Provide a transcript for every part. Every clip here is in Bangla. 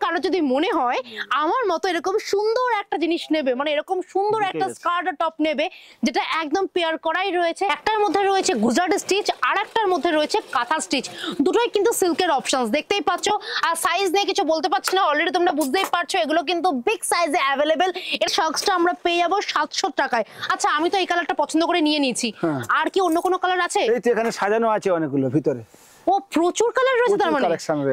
কারো যদি মনে হয় আমার মতো এরকম সুন্দর একটা জিনিস নেবে, মানে এরকম সুন্দর একটা স্কার্ট আর টপ নেবে যেটা একদম পেয়ার করাই রয়েছে, একটার মধ্যে রয়েছে গুজরাট স্টিচ আর একটার মধ্যে রয়েছে কাঁথা স্টিচ, দুটোই কিন্তু সিল্কের অপশনস দেখতেই পাচ্ছ। আর সাইজ নিয়ে কিছু বলতে পারছি না, অলরেডি তোমরা বুঝতেই পারছো এগুলো কিন্তু বিগ সাইজে অ্যাভেলেবেল। এর শক্সটা আমরা পেয়ে যাবো 700 টাকায়। আচ্ছা আমি তো এই কালারটা পছন্দ করে নিয়ে নিয়েছি, আর কি অন্য কোনো কালার আছে? এই তো এখানে সাজানো আছে অনেকগুলো ভিতরে। ও প্রচুর কালার রয়েছে, তার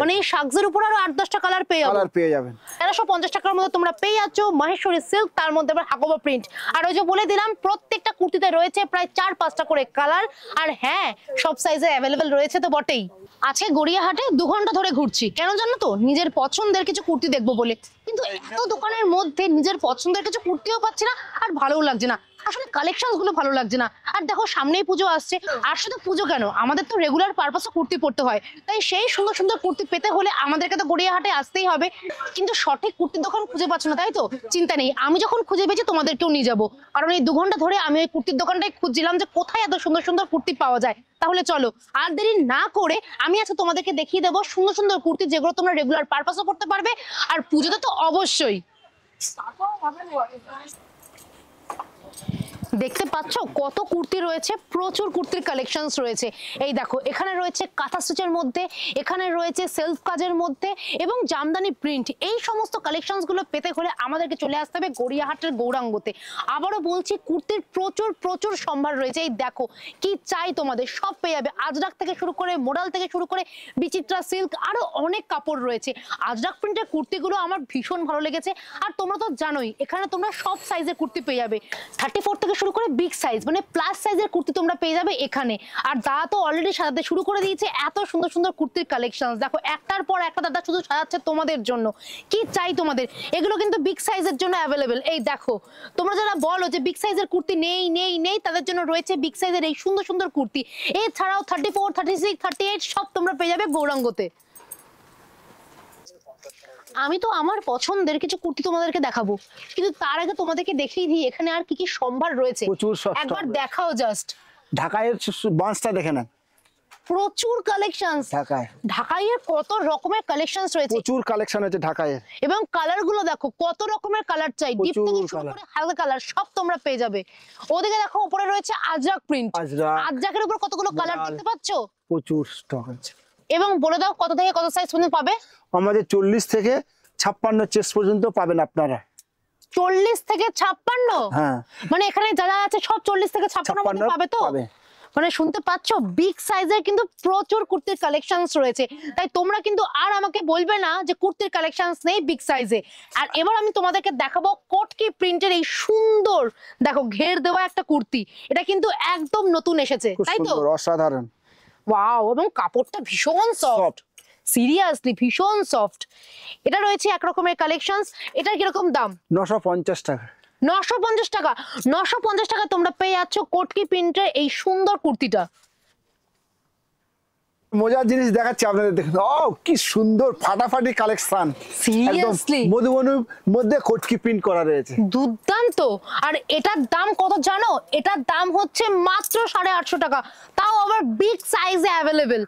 মানে এই শাকসের উপর আরো 8-10টা কালার পেয়ে যাবেন। 1350 টাকার মধ্যে তোমরা পেয়ে যাচ্ছ মহেশ্বরী সিল্ক, তার মধ্যে আবার হাকোবা প্রিন্ট। আর ওই যে বলে দিলাম প্রত্যেকটা কুর্তিতে রয়েছে প্রায় 4-5টা করে কালার, আর হ্যাঁ সব সাইজে অ্যাভেলেবেল রয়েছে তো বটেই। আজকে গড়িয়াহাটে 2 ঘন্টা ধরে ঘুরছি, কেন জানো তো? নিজের পছন্দের কিছু কুর্তি দেখবো বলে। কিন্তু এত দোকানের মধ্যে নিজের পছন্দের কিছু কুর্তিও পাচ্ছি না, আর ভালোও লাগছে না, আসলে কালেকশনস গুলো ভালো লাগছে না। আর দেখো সামনেই পুজো আসছে, আর শুধু পুজো কেন, আমাদের তো রেগুলার পারপাসে কুর্তি পরতে হয়, তাই সেই সুন্দর সুন্দর কুর্তি পেতে হলে আমাদেরকে তো গড়িয়াহাটে আসতেই হবে। কিন্তু সঠিক কুর্তির দোকান খুঁজে পাচ্ছ না, তাই তো? চিন্তা নেই, আমি যখন খুঁজে পেয়েছি তোমাদেরকেও নিয়ে যাবো, কারণ এই 2 ঘন্টা ধরে আমি ওই কুর্তির দোকানটাই খুঁজছিলাম যে কোথায় এত সুন্দর সুন্দর কুর্তি পাওয়া যায়। তাহলে চলো আর দেরি না করে আমি আজকে তোমাদেরকে দেখিয়ে দেবো সুন্দর সুন্দর কুর্তি যেগুলো তোমরা রেগুলার পারপাসও করতে পারবে, আর পুজোতে তো অবশ্যই। দেখতে পাচ্ছ কত কুর্তি রয়েছে, প্রচুর কুর্তির কালেকশনস রয়েছে। এই দেখো এখানে রয়েছে কাঁথা স্টিচের মধ্যে, এখানে রয়েছে সেলফ কাজের মধ্যে এবং জামদানি প্রিন্ট। এই সমস্ত কালেকশনস গুলো পেতে হলে আমাদেরকে চলে আসতে হবে গড়িয়াহাটের গৌরাঙ্গতে। আবারও বলছি কুর্তির প্রচুর প্রচুর সম্ভার রয়েছে। এই দেখো কি চাই তোমাদের সব পেয়ে যাবে, আজরাক থেকে শুরু করে মোডাল থেকে শুরু করে বিচিত্রা সিল্ক, আরো অনেক কাপড় রয়েছে। আজরাক প্রিন্টের কুর্তিগুলো আমার ভীষণ ভালো লেগেছে। আর তোমরা তো জানোই এখানে তোমরা সব সাইজের কুর্তি পেয়ে যাবে, 34 থেকে শুরু করে বিগ সাইজ মানে প্লাস সাইজের কুর্তি তোমরা পেয়ে যাবে এখানে। আর দাদা তো অলরেডি সাজাতে শুরু করে দিয়েছে এত সুন্দর সুন্দর কুর্তির কালেকশনস। দেখো একটার পর একটা দাদা শুধু সাজাচ্ছে তোমাদের জন্য। কি চাই তোমাদের, এগুলো কিন্তু বিগ সাইজের জন্য অ্যাভেলেবেল। এই দেখো তোমরা যারা বলো যে বিগ সাইজের কুর্তি নেই নেই নেই, তাদের জন্য রয়েছে বিগ সাইজের এই সুন্দর সুন্দর কুর্তি। এছাড়াও 34, 36, 38 সব তোমরা পেয়ে যাবে গৌরাঙ্গতে। আমি তো আমার পছন্দের কিছু কুর্তি তোমাদেরকে দেখাবো, কিন্তু তার আগে তোমাদেরকে দেখিয়ে দিই এখানে আর কি কি সম্ভার রয়েছে। একবার দেখাও জাস্ট। ঢাকাইয়ের বাঁশটা দেখে না, প্রচুর কালেকশনস। ঢাকাইয়ের কত রকমের কালেকশনস রয়েছে, প্রচুর কালেকশন আছে ঢাকাইয়ের। এবং কালার গুলো দেখো কত রকমের কালার চাই, ডিপ থেকে শুরু করে হালকা কালার সব তোমরা পেয়ে যাবে। ওদিকে দেখো উপরে রয়েছে আজরাক প্রিন্ট, আজরাকের উপর কতগুলো কালার দেখতে পাচ্ছো, প্রচুর স্টক আছে। এবং বলে দাও কত থেকে কত সাইজ পর্যন্ত পাবে? আমাদের 40 থেকে 56 চেস্ট পর্যন্ত পাবেন আপনারা। 40 থেকে 56? হ্যাঁ, মানে এখানে যারা আছে সব 40 থেকে 56 মধ্যে পাবে তো? মানে শুনতে পাচ্ছো বিগ সাইজের কিন্তু প্রচুর কুর্তির কালেকশনস রয়েছে। তাই তোমরা কিন্তু আর আমাকে বলবে না যে কুর্তির কালেকশনস নেই বিগ সাইজে। আর এবার আমি তোমাদেরকে দেখাবো কটকি প্রিন্টের এই সুন্দর দেখো ঘের দেওয়া একটা কুর্তি। এটা কিন্তু একদম নতুন এসেছে, তাই তো? অসাধারণ, ওয়াও, এবং কাপড়টা ভীষণ সফট, সিরিয়াসলি ভীষণ সফট। এটা রয়েছে এক রকমের কালেকশনস। এটার কিরকম দাম? 950 টাকা। 950 টাকা। 950 টাকা তোমরা পেয়ে যাচ্ছ কটকি প্রিন্টের এই সুন্দর কুর্তিটা। মজার জিনিস দেখাচ্ছি আপনাদের, দেখুন ও কি সুন্দর ফাটাফাটি কালেকশন, সিরিয়াসলি মধুবনের মধ্যে কটকি প্রিন্ট করা রয়েছে, দুর্দান্ত। আর এটার দাম কত জানো? এটার দাম হচ্ছে মাত্র 850 টাকা, তাও আবার বিগ সাইজে অ্যাভেলেবেল।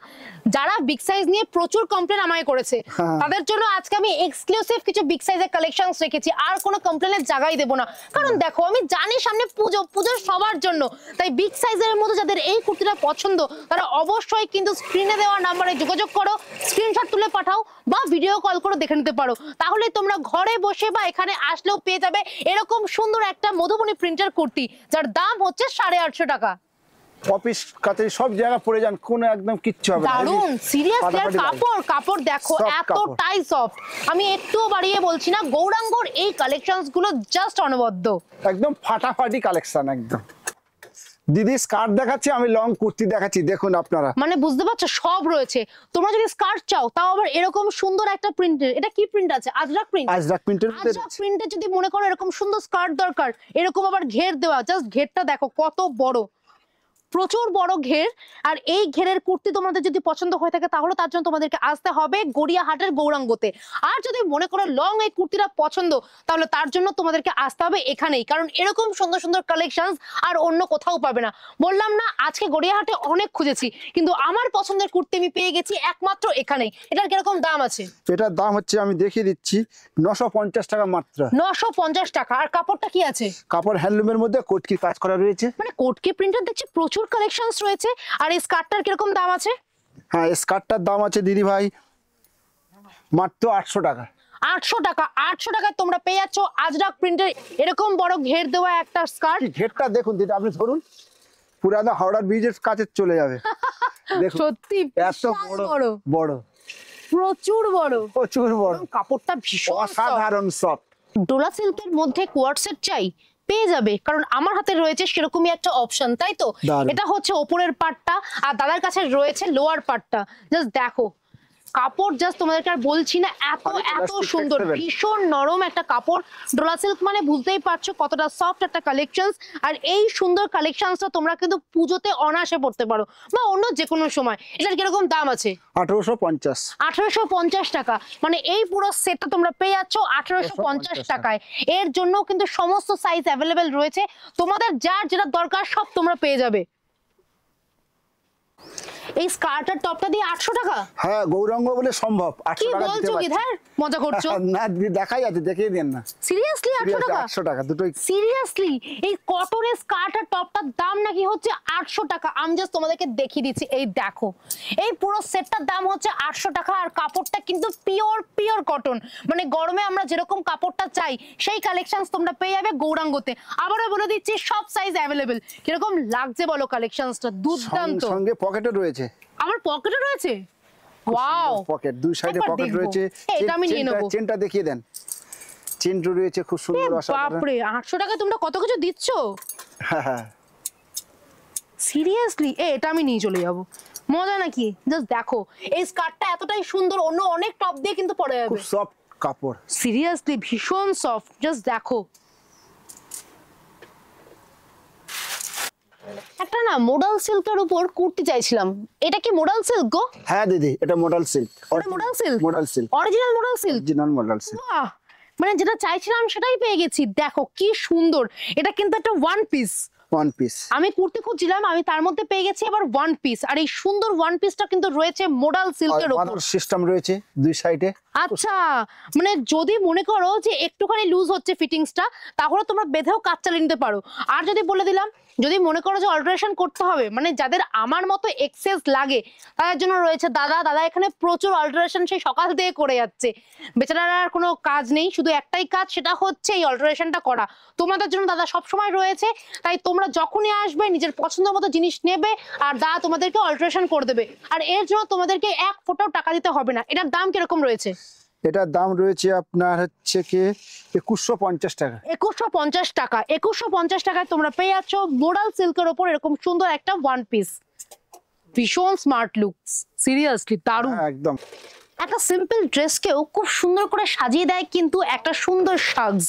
যারা বিগ সাইজ নিয়ে প্রচুর কমপ্লেন আমায় করেছে তাদের জন্য আজকে আমি এক্সক্লুসিভ কিছু বিগ সাইজের কালেকশনস রেখেছি। আর কোনো কমপ্লেনের জায়গায় দেবো না, কারণ দেখো আমি জানি সামনে পুজো, পুজো সবার জন্য। তাই বিগ সাইজের মধ্যে যাদের এই কুর্তিটা পছন্দ তারা অবশ্যই কিন্তু স্ক্রিনে দেওয়া নাম্বারে যোগাযোগ করো, স্ক্রিনশট তুলে পাঠাও বা ভিডিও কল করে দেখে নিতে পারো। তাহলে তোমরা ঘরে বসে বা এখানে আসলেও পেয়ে যাবে এরকম সুন্দর একটা মধুবনী প্রিন্টের কুর্তি, যার দাম হচ্ছে 850 টাকা। অফিস কাছে সব জায়গা পরে যান, কোনো একদম কিচ্ছু হবে না। দারুন সিরিয়াসলি। আর কাপড় দেখো এতটাই সফট, আমি একটুও বাড়িয়ে বলছি না। গৌরাঙ্গর এই কালেকশনস গুলো জাস্ট অনবদ্য, একদম ফাটাফাটি কালেকশন একদম। দিদি স্কার্ট দেখাচ্ছি, আমি লং কুর্তি দেখাচ্ছি, দেখুন আপনারা মানে বুঝতে পারছো সব রয়েছে। তোমরা যদি স্কার্ট চাও তাও আবার এরকম সুন্দর একটা প্রিন্টের, এটা কি প্রিন্ট আছে? আজরাক প্রিন্ট। আজরাক প্রিন্টের যদি মনে করো এরকম সুন্দর স্কার্ট দরকার, এরকম আবার ঘের দেওয়া, জাস্ট ঘেরটা দেখো কত বড়, প্রচুর বড় ঘের, আর এই ঘেরের কুর্তি তোমাদের যদি পছন্দ হয়ে থাকে তাহলে তার জন্য তোমাদেরকে আসতে হবে গড়িয়াহাটের গৌরাঙ্গতে। আর যদি মনে করো লং এই কুর্তিটা পছন্দ তাহলে তার জন্য তোমাদেরকে আসতে হবে এখানেই, কারণ এরকম সুন্দর সুন্দর কালেকশনস আর অন্য কোথাও পাবে না। বললাম না আজকে গড়িয়াহাটে অনেক খুঁজেছি কিন্তু আমার পছন্দের কুর্তি আমি পেয়ে গেছি একমাত্র এখানেই। এটার কিরকম দাম আছে? এটার দাম হচ্ছে আমি দেখিয়ে দিচ্ছি 950 টাকা মাত্র। 950 টাকা। আর কাপড়টা কি আছে? কাপড় হ্যান্ডলুমের মধ্যে কোটকি কাজ করা রয়েছে। মানে কোটকি প্রিন্টের দেখছি প্রচুর কালেকশনস রয়েছে। আর এই স্কার্টটার কিরকম দাম আছে? হ্যাঁ, স্কার্টটার দাম আছে দিদি ভাই মাত্র 800 টাকা। 800 টাকা। 800 টাকায় তোমরা পেয়ে যাচ্ছ আজরাক প্রিন্টের এরকম বড় ঘের দেওয়া একটা স্কার্ট। কি ঘেরটা দেখুন দিদি, আপনি ধরুন পুরানো হাওড়া ব্রিজের কাছে চলে যাবে। দেখুন সত্যি এত বড় বড়, প্রচুর বড়, প্রচুর বড়, কাপড়টা ভীষণ অসাধারণ সফট। ডোলা সিল্কের মধ্যে কোয়ার্ড সেট চাই পেয়ে যাবে, কারণ আমার হাতে রয়েছে সেরকমই একটা অপশন, তাই তো? দারুণ। এটা হচ্ছে ওপরের পার্টটা আর দাদার কাছে রয়েছে লোয়ার পার্টটা। জাস্ট দেখো কাপড়, জাস্ট তোমাদেরকে আর বলছি না, এত এত সুন্দর, ভীষণ নরম একটা কাপড়। ডোলা সিল্ক মানে বুঝতেই পারছো কতটা সফট একটা কালেকশনস। আর এই সুন্দর কালেকশনসটা তোমরা কিন্তু পুজোতে অনায়াসে পড়তে পারো বা অন্য যে কোনো সময়। এটার কিরকম দাম আছে? 1850। 1850 টাকা। মানে এই পুরো সেটটা তোমরা পেয়ে যাচ্ছ 1850 টাকায়। এর জন্য কিন্তু সমস্ত সাইজ অ্যাভেলেবেল রয়েছে, তোমাদের যার যেটা দরকার সব তোমরা পেয়ে যাবে। এই স্কার্ট আর টপটা দিয়ে 800 টাকা? হ্যাঁ, গৌরাঙ্গ বলে সম্ভব 800 কি টাকা দিতে বলছো? পারছি। গিধার মজা করছো? না দিদি, দেখাই আছে, দেখিয়ে দেন না। সিরিয়াসলি 800 টাকা? 800 টাকা দুটোই। সিরিয়াসলি এই কটনের স্কার্ট আর টপটার দাম নাকি হচ্ছে 800 টাকা। আমি জাস্ট তোমাদেরকে দেখিয়ে দিচ্ছি, এই দেখো এই পুরো সেটটার দাম হচ্ছে 800 টাকা। আর কাপড়টা কিন্তু পিওর পিওর কটন, মানে গরমে আমরা যেরকম কাপড়টা চাই সেই কালেকশনস তোমরা পেয়ে যাবে গৌরাঙ্গতে। আবারও বলে দিচ্ছি সব সাইজ অ্যাভেলেবেল। কিরকম লাগছে বলো কালেকশনসটা? দুর্দান্ত। সঙ্গে পকেটে রয়েছে। আমার পকেটে রয়েছে? ওয়াও, পকেট, দুই সাইডে একবার পকেট দেখবো। রয়েছে। এটা আমি নিয়ে নেবো। চেনটা দেখিয়ে দেন। চেনটা রয়েছে খুব সুন্দর, অসাধারণ। বাপরে 800 টাকা তোমরা কত কিছু দিচ্ছ। হ্যাঁ হ্যাঁ, সিরিয়াসলি এটা আমি নিয়ে চলে যাব। মজা নাকি? জাস্ট দেখো এই স্কার্টটা এতটাই সুন্দর, অন্য অনেক টপ দিয়ে কিন্তু পরে যাবে। খুব সফট কাপড়, সিরিয়াসলি ভীষণ সফট। জাস্ট দেখো একটা না মোডাল সিল্কের উপর কুর্তি চাইছিলাম। এটা কি মোডাল সিল্ক গো? হ্যাঁ দিদি, এটা মডেল সিল্ক। এটা modal silk? Model silk, original modal silk? Original model silk. বাহ, মানে যেটা চাইছিলাম সেটাই পেয়ে গেছি। দেখো কি সুন্দর, এটা কিন্তু একটা ওয়ান পিস। One piece. আমি কুর্তি খুঁজছিলাম, আমি তার মধ্যে পেয়ে গেছি আবার ওয়ান পিস। আর এই সুন্দর ওয়ান পিসটা কিন্তু রয়েছে মোডাল সিল্কের উপর। সিস্টেম রয়েছে দুই সাইডে। আচ্ছা, মানে যদি মনে করো যে একটুখানি লুজ হচ্ছে ফিটিংসটা তাহলে তোমরা বেঁধেও কাজ চালিয়ে নিতে পারো। আর যদি বলে দিলাম যদি মনে করো যে অল্টারেশন করতে হবে, মানে যাদের আমার মতো এক্সেস লাগে তাদের জন্য রয়েছে দাদা এখানে প্রচুর অল্টারেশন সেই সকাল থেকে করে যাচ্ছে। বেচারার আর কোনো কাজ নেই, শুধু একটাই কাজ, সেটা হচ্ছে এই অল্টারেশনটা করা। তোমাদের জন্য দাদা সবসময় রয়েছে, তাই তোমরা যখনই আসবে নিজের পছন্দ মতো জিনিস নেবে আর দাদা তোমাদেরকে অল্টারেশন করে দেবে। আর এর জন্য তোমাদেরকে এক ফোঁটাও টাকা দিতে হবে না। এটার দাম কিরকম রয়েছে? এটার দাম রয়েছে আপনার হচ্ছে কি 2150 টাকা। 2150 টাকা। 2150 টাকায় তোমরা পেয়ে যাচ্ছ মোডাল সিল্কের ওপর এরকম সুন্দর একটা ওয়ান পিস। ভীষণ স্মার্ট লুকস, সিরিয়াসলি দারুণ। একদম। একটা সিম্পল ড্রেসকেও খুব সুন্দর করে সাজিয়ে দেয় কিন্তু একটা সুন্দর সাজ,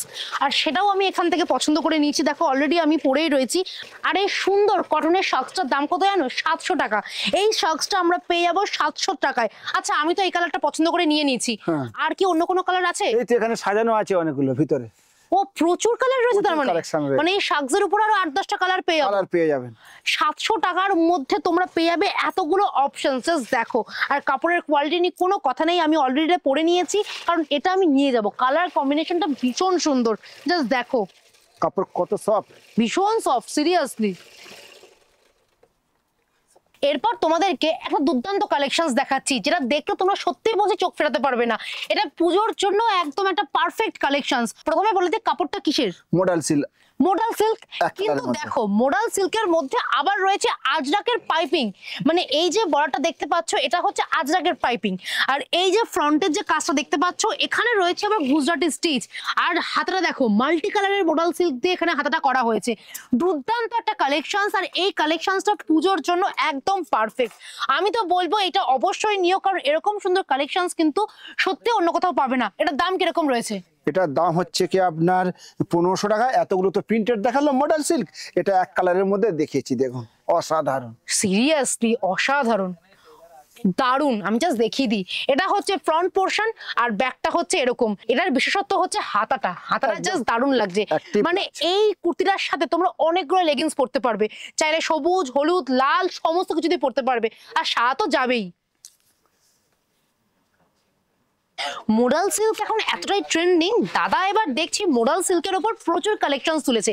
আর সেটাও আমি এখান থেকে পছন্দ করে নিয়েছি। দেখো অলরেডি আমি পরেই রয়েছি। আর এই সুন্দর কটনের সাজটার দাম কত জানো? 700 টাকা। এই সাজটা আমরা পেয়ে যাবো 700 টাকায়। আচ্ছা, আমি তো এই কালারটা পছন্দ করে নিয়ে নিয়েছি। আর কি অন্য কোনো কালার আছে? এই তো এখানে সাজানো আছে অনেকগুলো ভিতরে। ও প্রচুর কালার রয়েছে তার মানে? collection রয়েছে। মানে এই সাগজের উপর আরো 8-10টা কালার পেয়ে যাবে। কালার পেয়ে যাবেন। 700 টাকার মধ্যে তোমরা পেয়ে যাবে এতগুলো অপশন। জাস্ট দেখো, আর কাপড়ের কোয়ালিটি নিয়ে কোনো কথা নেই, আমি অলরেডি পরে নিয়েছি কারণ এটা আমি নিয়ে যাব। কালার কম্বিনেশনটা ভীষণ সুন্দর। জাস্ট দেখো কাপড় কত সফট, ভীষণ সফট, সিরিয়াসলি। এরপর তোমাদেরকে একটা দুর্দান্ত কালেকশনস দেখাচ্ছি যেটা দেখলে তোমরা সত্যি বলছি চোখ ফেরাতে পারবে না। এটা পুজোর জন্য একদম একটা পারফেক্ট কালেকশনস। প্রথমে বলে দিই কাপড়টা কিসের? Model silk. Modal silk. কিন্তু দেখো মোডাল সিল্কের মধ্যে আবার রয়েছে আজরাকের পাইপিং। মানে এই যে বড়টা দেখতে পাচ্ছ এটা হচ্ছে আজরাকের পাইপিং। আর এই যে ফ্রন্টের যে কাজটা দেখতে পাচ্ছ এখানে রয়েছে আবার গুজরাটি স্টিচ। আর হাতাটা দেখো মাল্টি কালারের মোডাল সিল্ক দিয়ে এখানে হাতাটা করা হয়েছে। দুর্দান্ত একটা কালেকশনস। আর এই কালেকশনসটা পুজোর জন্য একদম পারফেক্ট। আমি তো বলবো এটা অবশ্যই নিও, কারণ এরকম সুন্দর কালেকশনস কিন্তু সত্যি অন্য কোথাও পাবে না। এটার দাম কিরকম রয়েছে? এটার দাম হচ্ছে কি আপনার 1500 টাকা। এতগুলো তো প্রিন্টেড দেখালো মডেল সিল্ক, এটা এক কালারের মধ্যে দেখিয়েছি, দেখুন অসাধারণ। সিরিয়াসলি অসাধারণ, দারুন। আমি জাস্ট দেখিয়ে দিই, এটা হচ্ছে ফ্রন্ট পোর্শন আর ব্যাকটা হচ্ছে এরকম। এটার বিশেষত্ব হচ্ছে হাতাটা জাস্ট দারুন লাগছে। মানে এই কুর্তিটার সাথে তোমরা অনেকগুলো লেগিংস পরতে পারবে, চাইলে সবুজ, হলুদ, লাল সমস্ত কিছু দিয়ে পরতে পারবে, আর সাদা তো যাবেই। মোডাল সিল্ক এখন এতটাই ট্রেন্ডিং, দাদা এবার দেখছি মোডাল সিল্কের ওপর প্রচুর কালেকশন তুলেছে।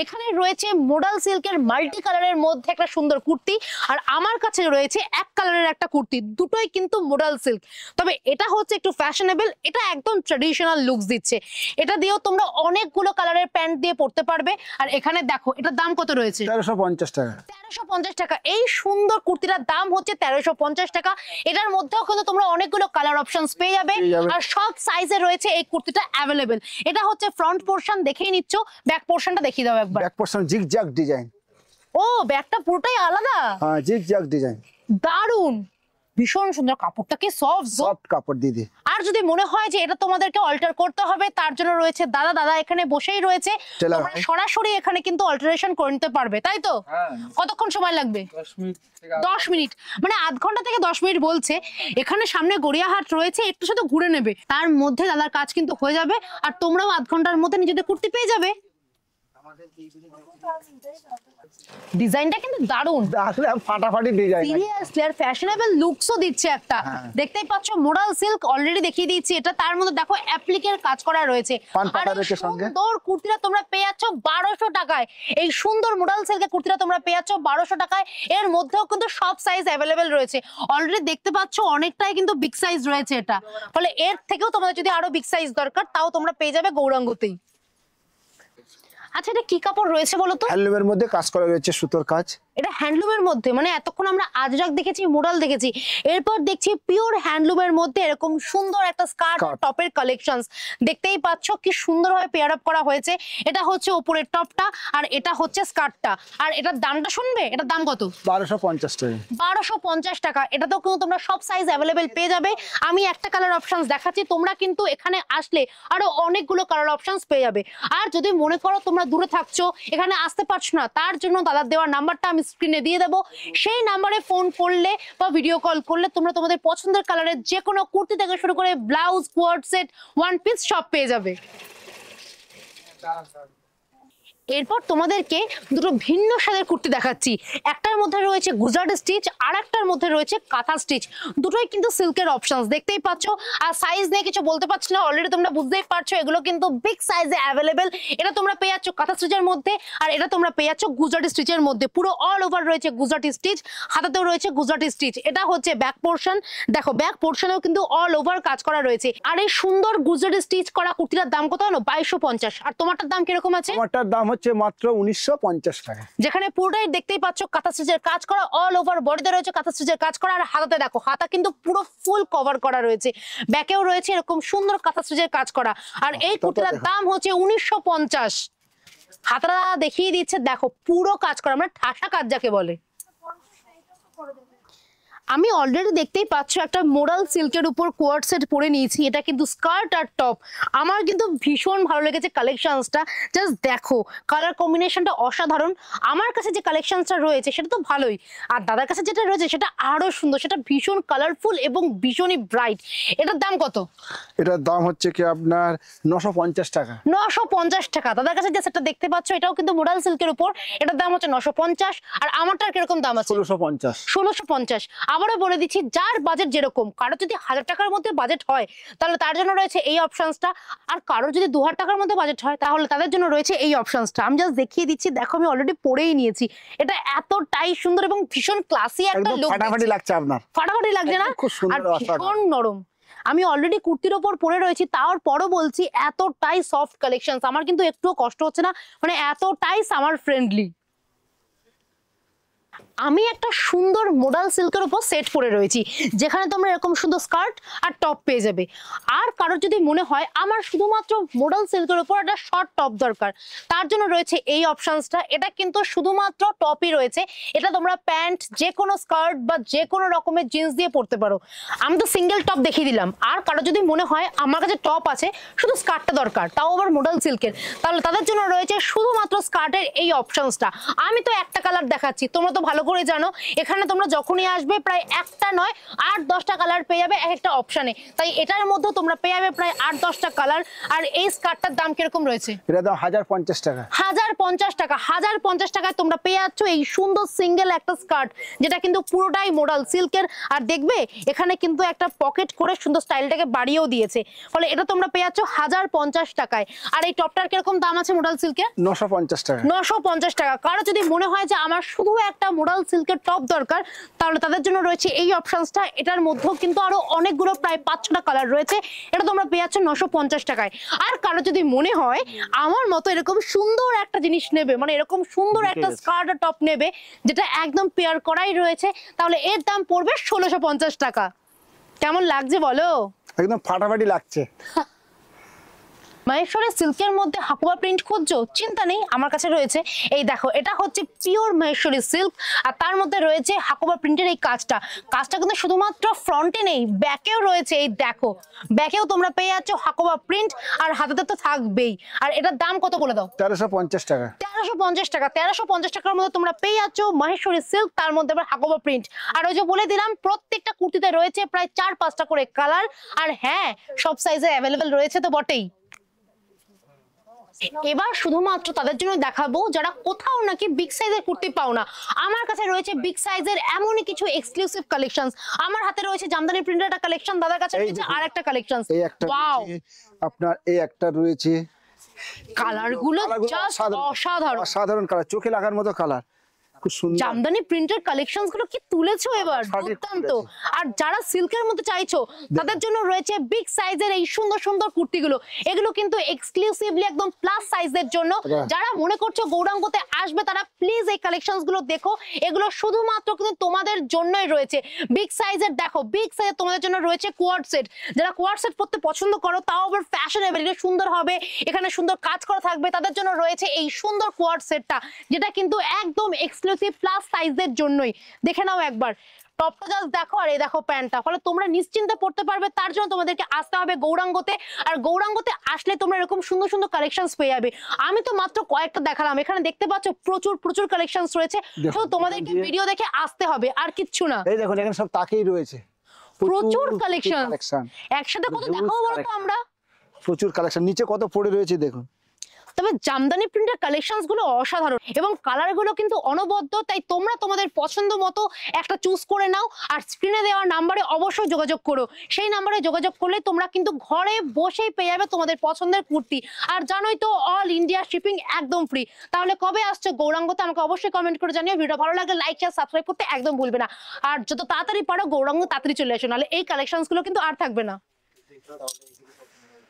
এখানে রয়েছে মোডাল সিল্কের মাল্টি কালারের মধ্যে একটা সুন্দর কুর্তি, আর আমার কাছে রয়েছে এক কালারের একটা কুর্তি, দুটোই কিন্তু মোডাল সিল্ক। তবে এটা হচ্ছে একটু ফ্যাশনেবল, এটা একদম ট্র্যাডিশনাল লুকস দিচ্ছে। এটা দিয়েও তোমরা অনেকগুলো কালারের প্যান্ট দিয়ে পরতে পারবে। আর এখানে দেখো এটার দাম কত রয়েছে, 1350 টাকা। 1350 টাকা। এই সুন্দর কুর্তিটার দাম হচ্ছে 1350 টাকা। এটার মধ্যেও কিন্তু তোমরা অনেকগুলো কালার অপশনস পেয়ে যাবে, আর সব সাইজে রয়েছে এই কুর্তিটা অ্যাভেলেবেল। এটা হচ্ছে ফ্রন্ট পোর্শন, দেখেই নিচ্ছ, ব্যাক পোর্শনটা দেখিয়ে দাও একবার। Back portion zigzag design. ও, ব্যাকটা পুরোটাই আলাদা। হ্যাঁ, জিগজ্যাগ ডিজাইন, দারুন, ভীষণ সুন্দর। কাপড়টা কি সফট কাপড় দিদি। আর যদি মনে হয় যে এটা তোমাদেরকে অল্টার করতে হবে, তার জন্য রয়েছে দাদা এখানে বসেই রয়েছে, তোমরা সরাসরি এখানে কিন্তু অল্টারেশন করে নিতে পারবে, তাই তো? কতক্ষণ সময় লাগবে? 10 মিনিট, মানে আধ ঘন্টা থেকে 10 মিনিট বলছে। এখানে সামনে গড়িয়াহাট রয়েছে, একটু শুধু ঘুরে নেবে, তার মধ্যে দাদার কাজ কিন্তু হয়ে যাবে, আর তোমরাও আধ ঘন্টার মধ্যে নিজেদের কুর্তি পেয়ে যাবে। ডিজাইনটা কিন্তু দারুন, ফাটাফাটি ডিজাইন, সিরিয়াসলি, আর ফ্যাশনেবল লুকসও দিচ্ছে একটা। দেখতেই পাচ্ছ মোডাল সিল্ক অলরেডি দেখিয়ে দিয়েছি, এটা তার মধ্যে দেখো অ্যাপ্লিকের কাজ করা রয়েছে। আর এই সুন্দর কুর্তিটা তোমরা পেয়ে যাচ্ছ 1200 টাকায়। এই সুন্দর মোডাল সিল্কের কুর্তিটা তোমরা পেয়ে যাচ্ছ 1200 টাকায়। এর মধ্যেও কিন্তু সব সাইজ অ্যাভেলেবেল রয়েছে। অলরেডি দেখতে পাচ্ছ অনেকটাই কিন্তু বিগ সাইজ রয়েছে এটা, ফলে এর থেকেও তোমাদের যদি আরো বিগ সাইজ দরকার, তাও তোমরা পেয়ে যাবে গৌরাঙ্গতেই। আচ্ছা, এটা কি কাপড় রয়েছে বলো তো? হ্যান্ডলুমের মধ্যে কাজ করা রয়েছে, সুতোর কাজ। এটা হ্যান্ডলুমের মধ্যে, মানে এতক্ষণ আমরা আজরাক দেখেছি, মোডাল দেখেছি, এরপর দেখছি পিওর হ্যান্ডলুমের মধ্যে এরকম সুন্দর একটা স্কার্ট টপের কালেকশনস। দেখতেই পাচ্ছ কি সুন্দরভাবে পেয়ার আপ করা হয়েছে। এটা হচ্ছে উপরের টপটা, আর এটা হচ্ছে স্কার্টটা। আর এটার দামটা শুনবে, এটার দাম কত? 1250 টাকা। 1250 টাকা। এটাতেও কিন্তু তোমরা সব সাইজ অ্যাভেলেবেল পেয়ে যাবে। আমি একটা কালার অপশনস দেখাচ্ছি, তোমরা কিন্তু এখানে আসলে আরো অনেকগুলো কালার অপশনস পেয়ে যাবে। আর যদি মনে করো তোমরা দূরে থাকছো, এখানে আসতে পারছো না, তার জন্য দাদার দেওয়ার নাম্বারটা আমি স্ক্রিনে দিয়ে দেবো। সেই নাম্বারে ফোন করলে বা ভিডিও কল করলে তোমরা তোমাদের পছন্দের কালারের যে কোনো কুর্তি থেকে শুরু করে ব্লাউজ, কোয়ার্ড সেট, ওয়ান পিস সব পেয়ে যাবে। এরপর তোমাদেরকে দুটো ভিন্ন স্বাদের কুর্তি দেখাচ্ছি। একটার মধ্যে রয়েছে গুজরাট স্টিচ, আর একটার মধ্যে রয়েছে কাঁথা স্টিচ। দুটোই কিন্তু সিল্কের অপশনস, দেখতেই পাচ্ছ। আর সাইজ নিয়ে কিছু বলতে পারছি না, অলরেডি তোমরা বুঝতেই পারছো এগুলো কিন্তু বিগ সাইজে অ্যাভেলেবেল। এটা তোমরা পেয়ে যাচ্ছ কাঁথা স্টিচের মধ্যে, আর এটা তোমরা পেয়ে যাচ্ছ গুজরাটি স্টিচের মধ্যে। পুরো অল ওভার রয়েছে গুজরাটি স্টিচ, হাতাতেও রয়েছে গুজরাটি স্টিচ। এটা হচ্ছে ব্যাক পোর্শন, দেখো ব্যাক পোর্শনেও কিন্তু অল ওভার কাজ করা রয়েছে। আর এই সুন্দর গুজরাটি স্টিচ করা কুর্তিটার দাম কত হলো? 2250। আর তোমারটার দাম কিরকম আছে? আমারটার দাম হচ্ছে মাত্র 1950 টাকা। যেখানে পুরোটাই দেখতেই পাচ্ছ কাঁথা স্টিচের কাজ করা, অল ওভার বডিতে রয়েছে কাঁথা স্টিচের কাজ করা। আর হাতাতে দেখো, হাতা কিন্তু পুরো ফুল কভার করা রয়েছে, ব্যাকেও রয়েছে এরকম সুন্দর কাঁথা স্টিচের কাজ করা। আর এই কুর্তিটার দাম হচ্ছে 1950। হাতাটা দেখিয়ে দিচ্ছে, দেখো পুরো কাজ করা, মানে ঠাসা কাজ যাকে বলে। আমি অলরেডি দেখতেই পাচ্ছ একটা মোডাল সিল্কের উপর কোয়ার্ড সেট পরে নিয়েছি। এটা কিন্তু স্কার্ট আর টপ। আমার কিন্তু ভীষণ ভালো লেগেছে কালেকশনসটা। জাস্ট দেখো কালার কম্বিনেশনটা অসাধারণ। আমার কাছে যে কালেকশনসটা রয়েছে সেটা তো ভালোই, আর দাদার কাছে যেটা রয়েছে সেটা আরো সুন্দর, সেটা ভীষণ কালারফুল এবং ভীষণই ব্রাইট। এটার দাম কত? এটার দাম হচ্ছে কি আপনার 950 টাকা। 950 টাকা। দাদার কাছে যে সেটটা দেখতে পাচ্ছ এটাও কিন্তু মোডাল সিল্কের উপর, এটার দাম হচ্ছে 950। আর আমারটার কিরকম দাম আছে? 1650। 1650। আবারও বলে দিচ্ছি, যার বাজেট যেরকম, কারো যদি 1000 টাকার মধ্যে বাজেট হয় তাহলে তার জন্য রয়েছে এই অপশনসটা, আর কারো যদি 2000 টাকার মধ্যে বাজেট হয় তাহলে তাদের জন্য রয়েছে এই অপশনসটা। আমি জাস্ট দেখিয়ে দিচ্ছি, দেখো আমি অলরেডি পরেই নিয়েছি। এটা এতটাই সুন্দর এবং ভীষণ ক্লাসি একটা লুক, ফাটাফাটি লাগছে আপনার। ফাটাফাটি লাগছে না? খুব সুন্দর, আর ভীষণ নরম। আমি অলরেডি কুর্তির ওপর পরে রয়েছি, তার পরও বলছি এতটাই সফট কালেকশনস। আমার কিন্তু একটুও কষ্ট হচ্ছে না, মানে এতটাই সামার ফ্রেন্ডলি। আমি একটা সুন্দর মোডাল সিল্কের উপর সেট পরে রয়েছি, যেখানে তোমরা এরকম সুন্দর স্কার্ট আর টপ পেয়ে যাবে। আর কারোর যদি মনে হয় আমার শুধুমাত্র মোডাল সিল্কের উপর একটা শর্ট টপ দরকার, তার জন্য রয়েছে এই অপশনসটা। এটা কিন্তু শুধুমাত্র টপই রয়েছে, এটা তোমরা প্যান্ট, যে কোনো স্কার্ট বা যে কোনো রকমের জিন্স দিয়ে পরতে পারো। আমি তো সিঙ্গেল টপ দেখিয়ে দিলাম। আর কারো যদি মনে হয় আমার কাছে টপ আছে, শুধু স্কার্টটা দরকার, তাও আবার মোডাল সিল্কের, তাহলে তাদের জন্য রয়েছে শুধুমাত্র স্কার্টের এই অপশনসটা। আমি তো একটা কালার দেখাচ্ছি, তোমরা তো ভালো করে জানো এখানে তোমরা যখনই আসবে প্রায় একটা নয় 8-10টা কালার পেয়ে যাবে এক একটা অপশনে। তাই এটার মধ্যে তোমরা পেয়ে যাবে প্রায় 8-10টা কালার। আর এই স্কার্টটার দাম কিরকম রয়েছে? এটা দাম 1050 টাকা। 1050 টাকা। 1050 টাকায় তোমরা পেয়ে যাচ্ছ এই সুন্দর সিঙ্গেল একটা স্কার্ট, যেটা কিন্তু পুরোটাই মোডাল সিল্কের। আর দেখবে এখানে কিন্তু একটা পকেট করে সুন্দর স্টাইলটাকে বাড়িয়েও দিয়েছে, ফলে এটা তোমরা পেয়ে যাচ্ছ 1050 টাকায়। আর এই টপটার কিরকম দাম আছে মোডাল সিল্কের? 950 টাকা। 950 টাকা। কারো যদি মনে হয় যে আমার শুধু একটা মোডাল সিল্কের টপ দরকার, তাহলে তাদের জন্য রয়েছে এই অপশনসটা। এটার মধ্যেও কিন্তু আরো অনেকগুলো প্রায় 5-6টা কালার রয়েছে, এটা তোমরা পেয়ে যাচ্ছ 950 টাকায়। আর কারো যদি মনে হয় আমার মতো এরকম সুন্দর একটা জিনিস নেবে, মানে এরকম সুন্দর একটা স্কার্ট আর টপ নেবে যেটা একদম পেয়ার করাই রয়েছে, তাহলে এর দাম পড়বে 1650 টাকা। কেমন লাগছে বলো? একদম ফাটাফাটি লাগছে। মহেশ্বরী সিল্কের মধ্যে হাকুয়া প্রিন্ট খুঁজছো? চিন্তা নেই, আমার কাছে রয়েছে। এই দেখো, এটা হচ্ছে পিওর মহেশ্বরী সিল্ক, আর তার মধ্যে রয়েছে হাকুয়া প্রিন্টের এই কাজটা। কাজটা কিন্তু শুধুমাত্র ফ্রন্টে নেই, ব্যাকেও রয়েছে। এই দেখো, ব্যাকেও তোমরা পেয়ে যাচ্ছ হাকুয়া প্রিন্ট, আর হাতেতে তো থাকবেই। আর এটার দাম কত বলে দাও? 1350 টাকা। 1350 টাকা। 1350 টাকার মধ্যে তোমরা পেয়ে যাচ্ছ মহেশ্বরী সিল্ক, তার মধ্যে আবার হাকুয়া প্রিন্ট। আর ওই যে বলে দিলাম, প্রত্যেকটা কুর্তিতে রয়েছে প্রায় 4-5টা করে কালার। আর হ্যাঁ, সব সাইজে অ্যাভেলেবেল রয়েছে তো বটেই। এবার শুধুমাত্র তাদের জন্য দেখাবো যারা কোথাও নাকি বিগ সাইজের কুর্তি পাও না। আমার কাছে রয়েছে বিগ সাইজের এমনই কিছু এক্সক্লুসিভ কালেকশনস। আমার হাতে রয়েছে জামদানি প্রিন্টের একটা কালেকশন, দাদার কাছে রয়েছে আরেকটা কালেকশন। এই একটা ওয়াও, আপনার এই একটা রয়েছে। কালারগুলো জাস্ট অসাধারণ। অসাধারণ কালার, চোখে লাগার মতো কালার, খুব সুন্দর। জামদানি প্রিন্টের কালেকশনস গুলো কি তুলেছো এবার, দুর্দান্ত। আর যারা সিল্কের মধ্যে চাইছো তাদের জন্য রয়েছে বিগ সাইজের এই সুন্দর সুন্দর কুর্তিগুলো। এগুলো কিন্তু এক্সক্লুসিভলি একদম প্লাস সাইজের জন্য। যারা মনে করছো গৌরাঙ্গতে আসবে, তারা প্লিজ এই কালেকশনস গুলো দেখো। এগুলো শুধুমাত্র কিন্তু তোমাদের জন্যই রয়েছে বিগ সাইজের। দেখো, বিগ সাইজের তোমাদের জন্য রয়েছে কোয়াড সেট। যারা কোয়াড সেট পড়তে পছন্দ করো, তাও আবার ফ্যাশনেবল, এটা সুন্দর হবে, এখানে সুন্দর কাজ করা থাকবে, তাদের জন্য রয়েছে এই সুন্দর কোয়াড সেটটা, যেটা কিন্তু একদম এক্সক্লুসিভ প্লাস সাইজের জন্যই। দেখে নাও একবার, টপটা জাস্ট দেখো, আর এই দেখো প্যান্টটা। ফলে তোমরা নিশ্চিন্তে পড়তে পারবে। তার জন্য তোমাদেরকে আসতে হবে গৌরাঙ্গতে। আর গৌরাঙ্গতে আসলে তোমরা এরকম সুন্দর সুন্দর কালেকশনস পেয়ে যাবে। আমি তো মাত্র কয়েকটা দেখালাম, এখানে দেখতে পাচ্ছ প্রচুর প্রচুর কালেকশনস রয়েছে। শুধু তোমাদেরকে ভিডিও দেখে আসতে হবে, আর কিচ্ছু না। এই দেখুন, এখানে সব তাকেই রয়েছে, প্রচুর কালেকশন। একসাথে কত দেখাবো বলো তো আমরা? প্রচুর কালেকশন। নিচে কত পড়ে রয়েছে দেখুন। তবে জামদানি প্রিন্টের কালেকশনস গুলো অসাধারণ, এবং কালার গুলো কিন্তু অনবদ্য। তাই তোমরা তোমাদের পছন্দ মতো একটা চুজ করে নাও। আর স্ক্রিনে দেওয়া নাম্বারে অবশ্যই যোগাযোগ করো। সেই নাম্বারে যোগাযোগ করলে তোমরা কিন্তু ঘরে বসেই পেয়ে যাবে তোমাদের পছন্দের কুর্তি। আর জানোই তো, অল ইন্ডিয়া শিপিং একদম ফ্রি। তাহলে কবে আসছো গৌরাঙ্গতে আমাকে অবশ্যই কমেন্ট করে জানিও। ভিডিও ভালো লাগলে লাইক শেয়ার সাবস্ক্রাইব করতে একদম ভুলবে না। আর যত তাড়াতাড়ি পারো গৌরাঙ্গ তাড়াতাড়ি চলে আসো, নাহলে এই কালেকশনস গুলো কিন্তু আর থাকবে না।